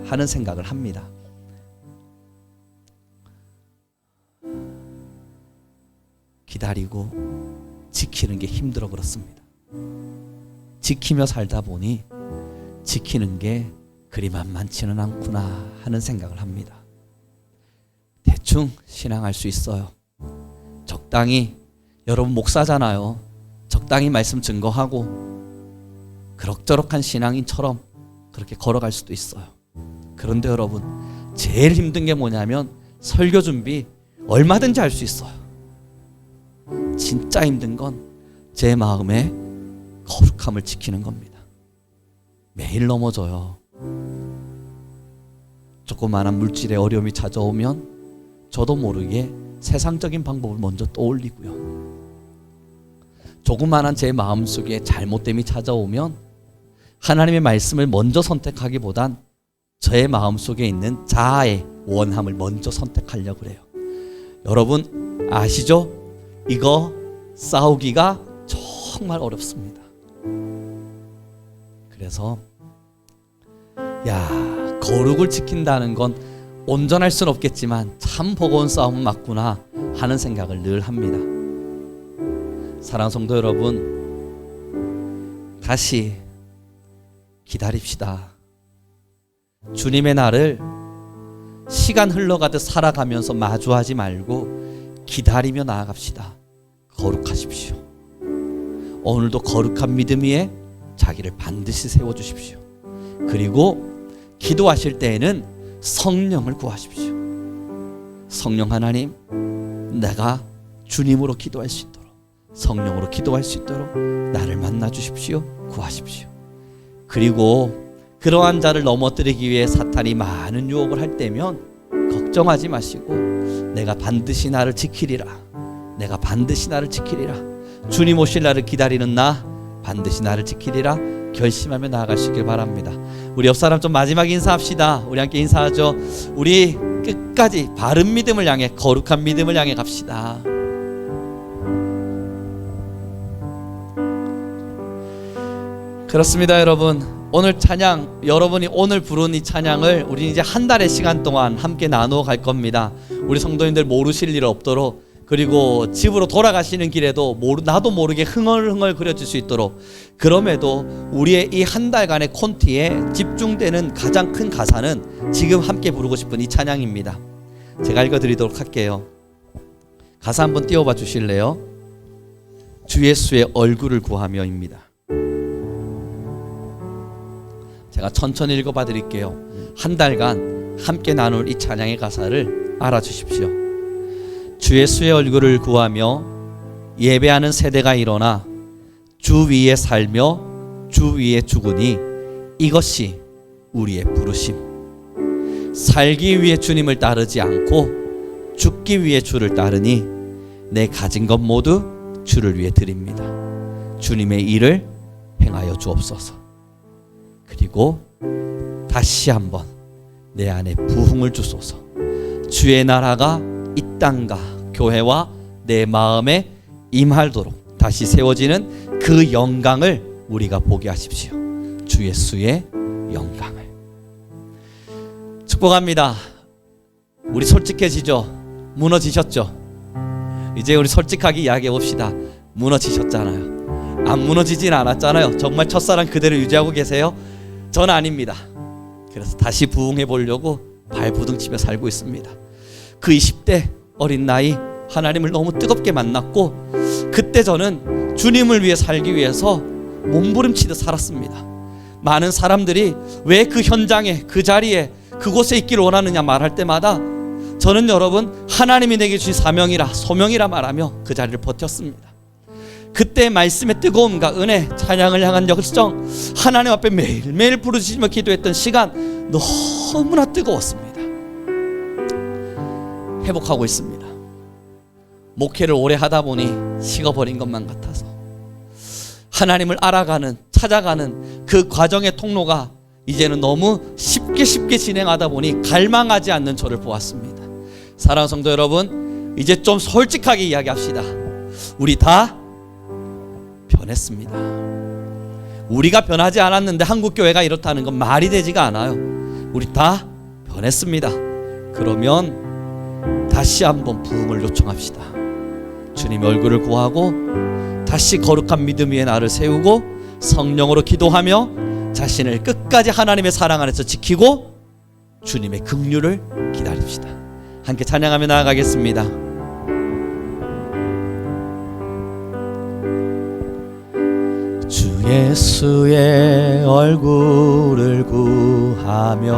하는 생각을 합니다. 기다리고 지키는 게 힘들어 그렇습니다. 지키며 살다 보니 지키는 게 그리 만만치는 않구나 하는 생각을 합니다. 대충 신앙할 수 있어요. 적당히, 여러분 목사잖아요. 적당히 말씀 증거하고 그럭저럭한 신앙인처럼 그렇게 걸어갈 수도 있어요. 그런데 여러분, 제일 힘든 게 뭐냐면 설교 준비 얼마든지 할 수 있어요. 진짜 힘든 건 제 마음의 거룩함을 지키는 겁니다. 매일 넘어져요. 조그마한 물질의 어려움이 찾아오면 저도 모르게 세상적인 방법을 먼저 떠올리고요. 조그마한 제 마음속에 잘못됨이 찾아오면 하나님의 말씀을 먼저 선택하기보단 저의 마음속에 있는 자아의 원함을 먼저 선택하려고 그래요. 여러분 아시죠? 이거 싸우기가 정말 어렵습니다. 그래서 거룩을 지킨다는 건 온전할 수는 없겠지만 참 버거운 싸움은 맞구나 하는 생각을 늘 합니다. 사랑하는 성도 여러분, 다시 기다립시다. 주님의 날을 시간 흘러가듯 살아가면서 마주하지 말고 기다리며 나아갑시다. 거룩하십시오. 오늘도 거룩한 믿음 위에 자기를 반드시 세워주십시오. 그리고 기도하실 때에는 성령을 구하십시오. 성령 하나님, 내가 주님으로 기도할 수 있도록, 성령으로 기도할 수 있도록 나를 만나 주십시오. 구하십시오. 그리고 그러한 자를 넘어뜨리기 위해 사탄이 많은 유혹을 할 때면 걱정하지 마시고 내가 반드시 나를 지키리라. 내가 반드시 나를 지키리라. 주님 오실 날을 기다리는 나 반드시 나를 지키리라 결심하며 나아가시길 바랍니다. 우리 옆 사람 좀 마지막 인사합시다. 우리 함께 인사하죠. 우리 끝까지 바른 믿음을 향해, 거룩한 믿음을 향해 갑시다. 그렇습니다. 여러분, 오늘 찬양, 여러분이 오늘 부른 이 찬양을 우리 이제 한 달의 시간 동안 함께 나누어 갈 겁니다. 우리 성도님들 모르실 일 없도록 그리고 집으로 돌아가시는 길에도 나도 모르게 흥얼흥얼 그려질 수 있도록, 그럼에도 우리의 이 한 달간의 콘티에 집중되는 가장 큰 가사는 지금 함께 부르고 싶은 이 찬양입니다. 제가 읽어드리도록 할게요. 가사 한번 띄워봐 주실래요? 주 예수의 얼굴을 구하며입니다. 제가 천천히 읽어봐 드릴게요. 한 달간 함께 나눌 이 찬양의 가사를 알아주십시오. 주 예수의 얼굴을 구하며 예배하는 세대가 일어나 주 위에 살며 주 위에 죽으니 이것이 우리의 부르심. 살기 위해 주님을 따르지 않고 죽기 위해 주를 따르니 내 가진 것 모두 주를 위해 드립니다. 주님의 일을 행하여 주옵소서. 그리고 다시 한번 내 안에 부흥을 주소서. 주의 나라가 이 땅과 교회와 내 마음에 임하도록 다시 세워지는 그 영광을 우리가 보게 하십시오. 주 예수의 영광을. 축복합니다. 우리 솔직해지죠? 무너지셨죠? 이제 우리 솔직하게 이야기해 봅시다. 무너지셨잖아요. 안 무너지진 않았잖아요. 정말 첫사랑 그대로 유지하고 계세요? 전 아닙니다. 그래서 다시 부흥해 보려고 발부둥치며 살고 있습니다. 그 20대 어린 나이 하나님을 너무 뜨겁게 만났고, 그때 저는 주님을 위해 살기 위해서 몸부림치듯 살았습니다. 많은 사람들이 왜 그 현장에, 그 자리에, 그곳에 있기를 원하느냐 말할 때마다 저는 여러분, 하나님이 내게 주신 사명이라, 소명이라 말하며 그 자리를 버텼습니다. 그때 말씀의 뜨거움과 은혜, 찬양을 향한 열정, 하나님 앞에 매일매일 부르짖으며 기도했던 시간 너무나 뜨거웠습니다. 회복하고 있습니다. 목회를 오래 하다 보니 식어버린 것만 같아서 하나님을 알아가는, 찾아가는 그 과정의 통로가 이제는 너무 쉽게 진행하다 보니 갈망하지 않는 저를 보았습니다. 사랑하는 성도 여러분, 이제 좀 솔직하게 이야기합시다. 우리 다 변했습니다. 우리가 변하지 않았는데 한국교회가 이렇다는 건 말이 되지가 않아요. 우리 다 변했습니다. 그러면 다시 한번 부흥을 요청합시다. 주님의 얼굴을 구하고 다시 거룩한 믿음 위에 나를 세우고 성령으로 기도하며 자신을 끝까지 하나님의 사랑 안에서 지키고 주님의 긍휼을 기다립시다. 함께 찬양하며 나아가겠습니다. 주 예수의 얼굴을 구하며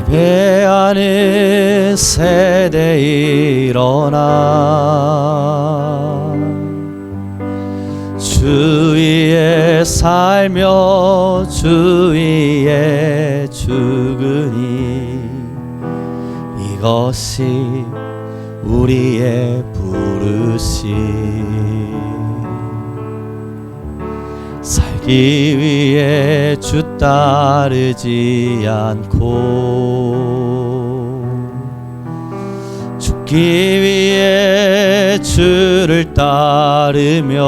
예배하는 세대 일어나 주 위에 살며 주 위에 죽으니 이것이 우리의 부르심. 살기 위해 주 따르지 않고 죽기 위해 주를 따르며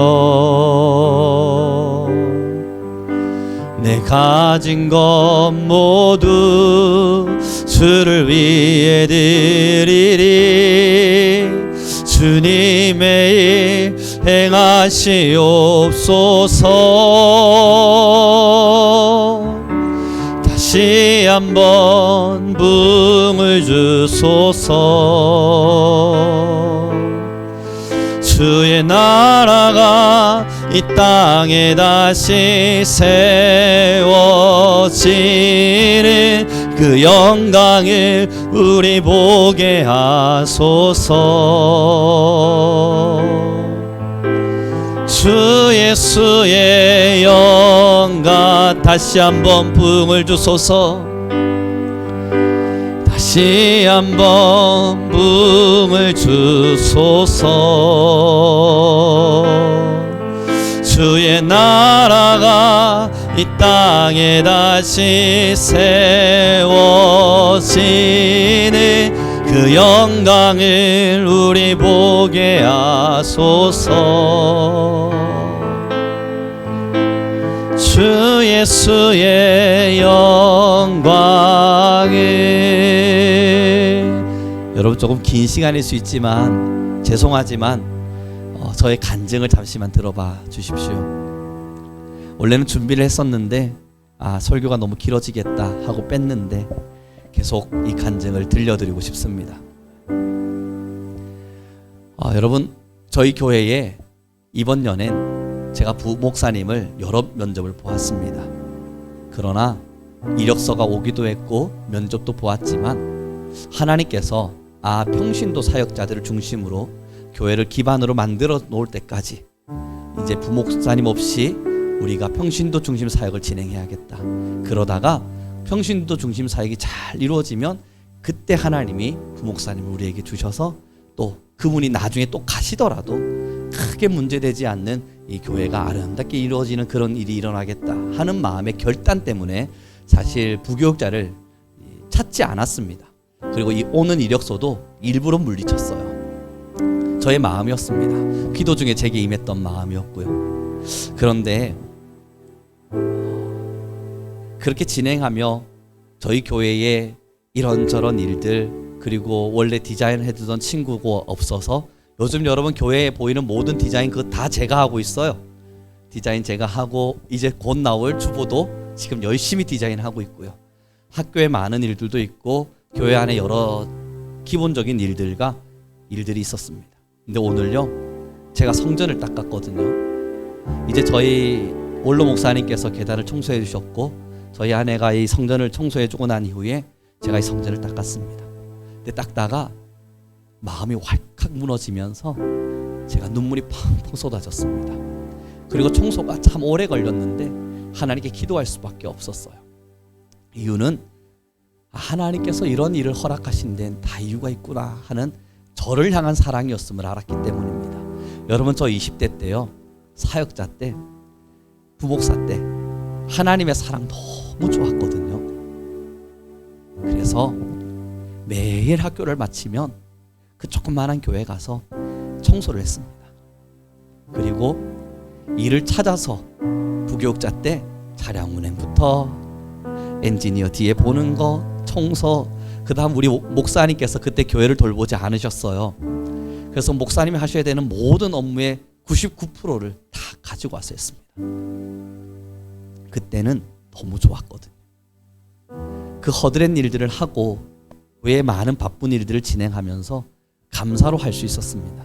내 가진 것 모두 주를 위해 드리리. 주님의 일 행하시옵소서. 다시 한번 부흥을 주소서. 주의 나라가 이 땅에 다시 세워지는 그 영광을 우리 보게 하소서. 주 예수의 영광 다시 한번 부흥을 주소서. 다시 한번 부흥을 주소서. 주의 나라가 이 땅에 다시 세워지는 그 영광을 우리 보게 하소서. 주 예수의 영광을 여러분 조금 긴 시간일 수 있지만 죄송하지만 저의 간증을 잠시만 들어봐 주십시오. 원래는 준비를 했었는데 설교가 너무 길어지겠다 하고 뺐는데 계속 이 간증을 들려드리고 싶습니다. 여러분, 저희 교회에 이번 년엔 제가 부목사님을 여러 면접을 보았습니다. 그러나 이력서가 오기도 했고 면접도 보았지만 하나님께서 평신도 사역자들을 중심으로 교회를 기반으로 만들어 놓을 때까지 이제 부목사님 없이 우리가 평신도 중심 사역을 진행해야겠다. 그러다가 평신도 중심 사역이 잘 이루어지면 그때 하나님이 부목사님을 우리에게 주셔서 또 그분이 나중에 또 가시더라도 크게 문제되지 않는 이 교회가 아름답게 이루어지는 그런 일이 일어나겠다 하는 마음의 결단 때문에 사실 부교육자를 찾지 않았습니다. 그리고 이 오는 이력서도 일부러 물리쳤어요. 저의 마음이었습니다. 기도 중에 제게 임했던 마음이었고요. 그런데 그렇게 진행하며 저희 교회에 이런저런 일들, 그리고 원래 디자인을 해두던 친구가 없어서 요즘 여러분 교회에 보이는 모든 디자인 그거 다 제가 하고 있어요. 디자인 제가 하고 이제 곧 나올 주보도 지금 열심히 디자인하고 있고요. 학교에 많은 일들도 있고 교회 안에 여러 기본적인 일들이 있었습니다. 근데 오늘요 제가 성전을 닦았거든요. 이제 저희 원로 목사님께서 계단을 청소해 주셨고 저희 아내가 이 성전을 청소해 주고 난 이후에 제가 이 성전을 닦았습니다. 근데 닦다가 마음이 활칵 무너지면서 제가 눈물이 펑펑 쏟아졌습니다. 그리고 청소가 참 오래 걸렸는데 하나님께 기도할 수밖에 없었어요. 이유는 하나님께서 이런 일을 허락하신 데는 다 이유가 있구나 하는 저를 향한 사랑이었음을 알았기 때문입니다. 여러분, 저 20대 때요, 사역자 때, 부목사 때 하나님의 사랑 너무 좋았거든요. 그래서 매일 학교를 마치면 그 조그만한 교회 가서 청소를 했습니다. 그리고 일을 찾아서 부교육자 때 차량 운행부터 엔지니어 뒤에 보는 거, 청소, 그 다음 우리 목사님께서 그때 교회를 돌보지 않으셨어요. 그래서 목사님이 하셔야 되는 모든 업무의 99%를 다 가지고 와서 했습니다. 그때는 너무 좋았거든요. 그 허드렛 일들을 하고 외에 많은 바쁜 일들을 진행하면서 감사로 할 수 있었습니다.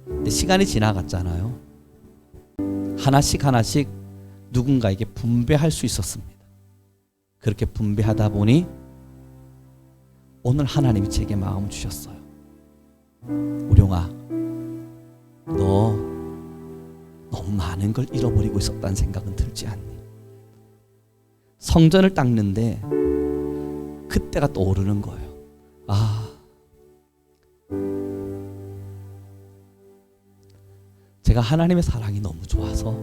근데 시간이 지나갔잖아요. 하나씩 누군가에게 분배할 수 있었습니다. 그렇게 분배하다 보니 오늘 하나님이 제게 마음 주셨어요. 우룡아, 너 너무 많은 걸 잃어버리고 있었다는 생각은 들지 않니? 성전을 닦는데 그때가 떠오르는 거예요. 제가 하나님의 사랑이 너무 좋아서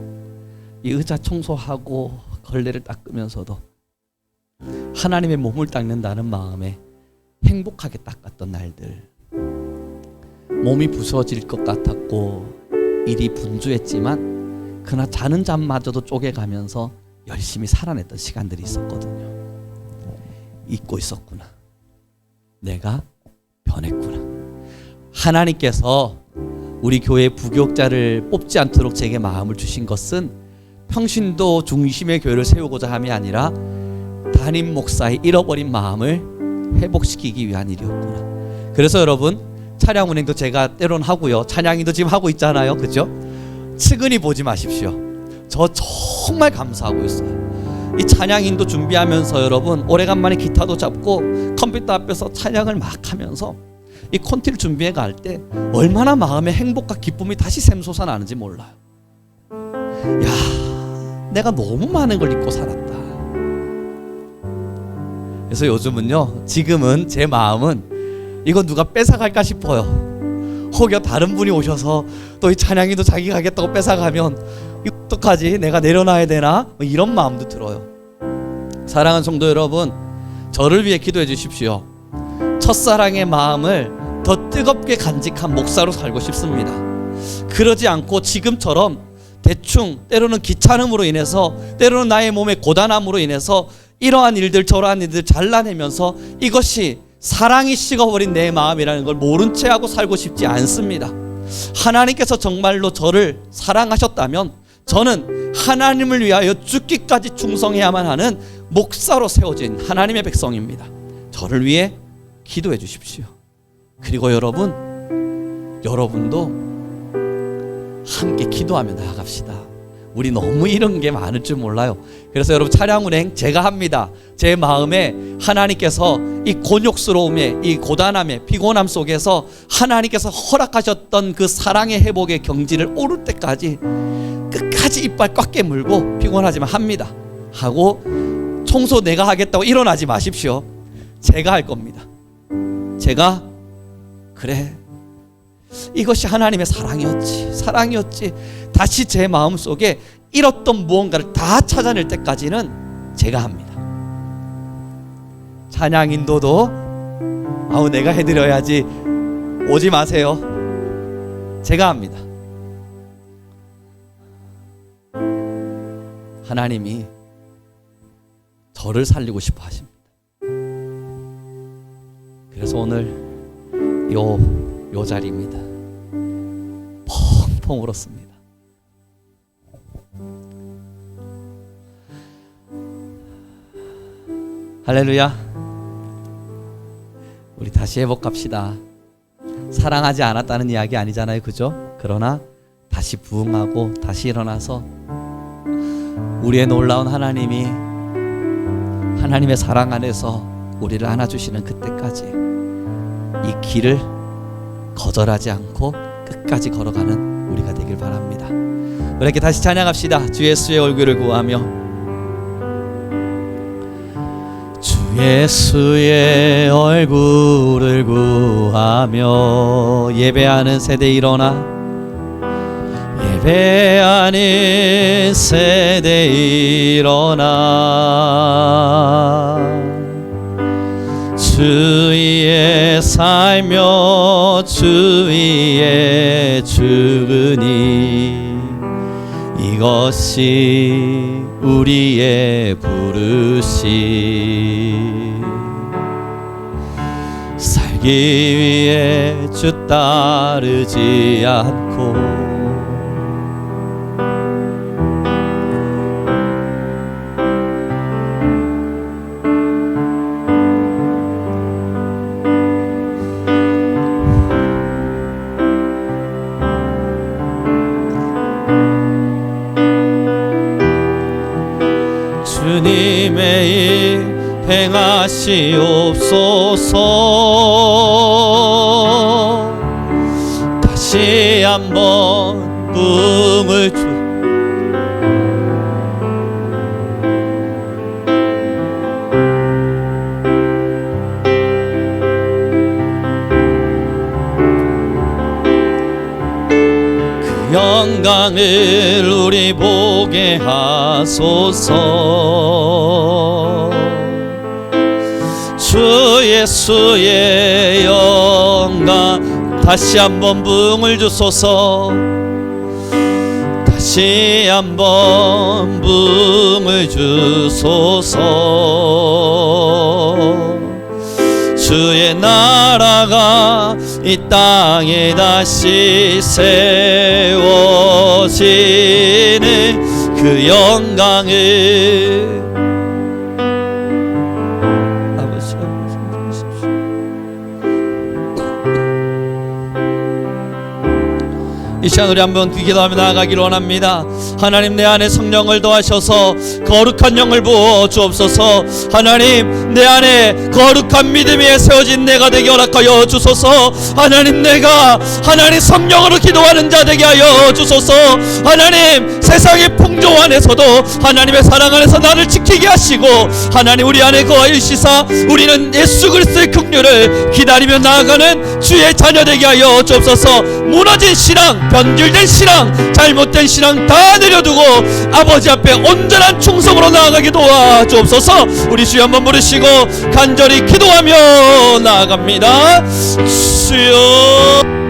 이 의자 청소하고 걸레를 닦으면서도 하나님의 몸을 닦는다는 마음에 행복하게 닦았던 날들, 몸이 부서질 것 같았고 일이 분주했지만 그러나 자는 잠마저도 쪼개가면서 열심히 살아냈던 시간들이 있었거든요. 잊고 있었구나. 내가 변했구나. 하나님께서 우리 교회 부교육자를 뽑지 않도록 제게 마음을 주신 것은 평신도 중심의 교회를 세우고자 함이 아니라 담임 목사의 잃어버린 마음을 회복시키기 위한 일이었구나. 그래서 여러분, 차량 운행도 제가 때론 하고요, 찬양인도 지금 하고 있잖아요, 그죠? 측은히 보지 마십시오. 저 정말 감사하고 있어요. 이 찬양인도 준비하면서 여러분, 오래간만에 기타도 잡고 컴퓨터 앞에서 찬양을 막 하면서 이 콘티를 준비해 갈 때 얼마나 마음의 행복과 기쁨이 다시 샘솟아 나는지 몰라요. 야, 내가 너무 많은 걸 잊고 살았다. 그래서 요즘은요, 지금은 제 마음은 이거 누가 뺏어갈까 싶어요. 혹여 다른 분이 오셔서 또 이 찬양이도 자기가 하겠다고 뺏어가면 어떡하지? 내가 내려놔야 되나? 이런 마음도 들어요. 사랑하는 성도 여러분, 저를 위해 기도해 주십시오. 첫사랑의 마음을 더 뜨겁게 간직한 목사로 살고 싶습니다. 그러지 않고 지금처럼 대충, 때로는 귀찮음으로 인해서, 때로는 나의 몸의 고단함으로 인해서 이러한 일들 저러한 일들 잘라내면서 이것이 사랑이 식어버린 내 마음이라는 걸 모른 채 하고 살고 싶지 않습니다. 하나님께서 정말로 저를 사랑하셨다면 저는 하나님을 위하여 죽기까지 충성해야만 하는 목사로 세워진 하나님의 백성입니다. 저를 위해 기도해 주십시오. 그리고 여러분도 함께 기도하며 나아갑시다. 우리 너무 이런 게 많을 줄 몰라요. 그래서 여러분, 차량 운행 제가 합니다. 제 마음에 하나님께서 이 곤욕스러움에, 이 고단함에, 피곤함 속에서 하나님께서 허락하셨던 그 사랑의 회복의 경지를 오를 때까지 끝까지 이빨 꽉 깨물고 피곤하지만 합니다. 하고 청소 내가 하겠다고 일어나지 마십시오. 제가 할 겁니다. 제가 그래, 이것이 하나님의 사랑이었지. 다시 제 마음속에 잃었던 무언가를 다 찾아낼 때까지는 제가 합니다. 찬양 인도도 내가 해드려야지 오지 마세요. 제가 합니다. 하나님이 저를 살리고 싶어 하십니다. 그래서 오늘 요 자리입니다. 펑펑 울었습니다. 할렐루야. 우리 다시 회복합시다. 사랑하지 않았다는 이야기 아니잖아요, 그죠? 그러나 다시 부응하고 다시 일어나서 우리의 놀라운 하나님이 하나님의 사랑 안에서 우리를 안아주시는 그때까지 이 길을 거절하지 않고 끝까지 걸어가는 우리가 되길 바랍니다. 우리 이렇게 다시 찬양합시다. 주 예수의 얼굴을 구하며, 주 예수의 얼굴을 구하며, 예배하는 세대 일어나, 예배하는 세대 일어나, 주 위에 살며 주 위에 죽으니 이것이 우리의 부르심. 살기 위해 주 따르지 않고 주님의 일 행하시옵소서. 다시 한번 부흥을 주 그 영광을 우리 보게 하소서. 주 예수의 영광 다시 한번 부흥을 주소서. 다시 한번 부흥을 주소서. 주의 나라가 이 땅에 다시 세워지는 그 영광을 아버지 주십시오. 이 시간 우리 한번 기도하며 나아가기를 원합니다. 하나님, 내 안에 성령을 더하셔서 거룩한 영을 부어 주옵소서. 하나님, 내 안에 거룩한 믿음 위에 세워진 내가 되게 허락하여 주소서. 하나님, 내가 하나님 성령으로 기도하는 자 되게 하여 주소서. 하나님, 세상의 풍조 안에서도 하나님의 사랑 안에서 나를 지키게 하시고, 하나님 우리 안에 거하시사 우리는 예수 그리스도의 긍휼을 기다리며 나아가는 주의 자녀 되게 하여 주옵소서. 무너진 신앙, 변질된 신앙, 잘못된 신앙 다 내려두고 아버지 앞에 온전한 충성으로 나아가게 도와주옵소서. 우리 주여 한번 부르시고 간절히 기도하며 나아갑니다. 주여.